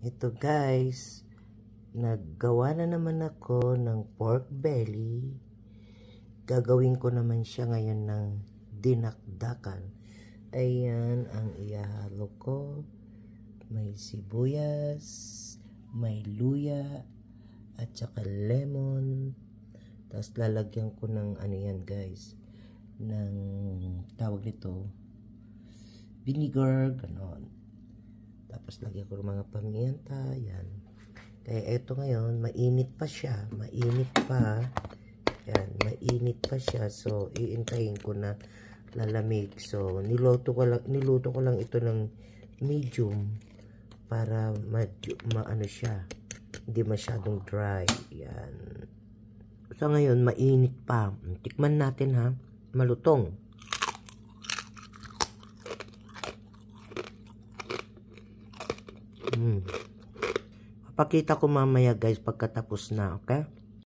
Ito guys, naggawa na naman ako ng pork belly. Gagawin ko naman siya ngayon ng dinakdakan. Ayan ang ihalo ko. May sibuyas, may luya, at saka lemon. Tapos lalagyan ko ng ano yan guys, ng tawag nito, vinegar, ganon. Tapos lagyan ko ng mga pamienta, yan. Kaya eto ngayon, mainit pa siya, mainit pa. Yan, mainit pa siya. So, iintayin ko na lalamig. So, niluto ko lang ito ng medium para maano siya. Hindi masyadong dry. Yan. So, ngayon, mainit pa. Tikman natin ha. Malutong. Papakita ko mamaya guys pagkatapos na, okay?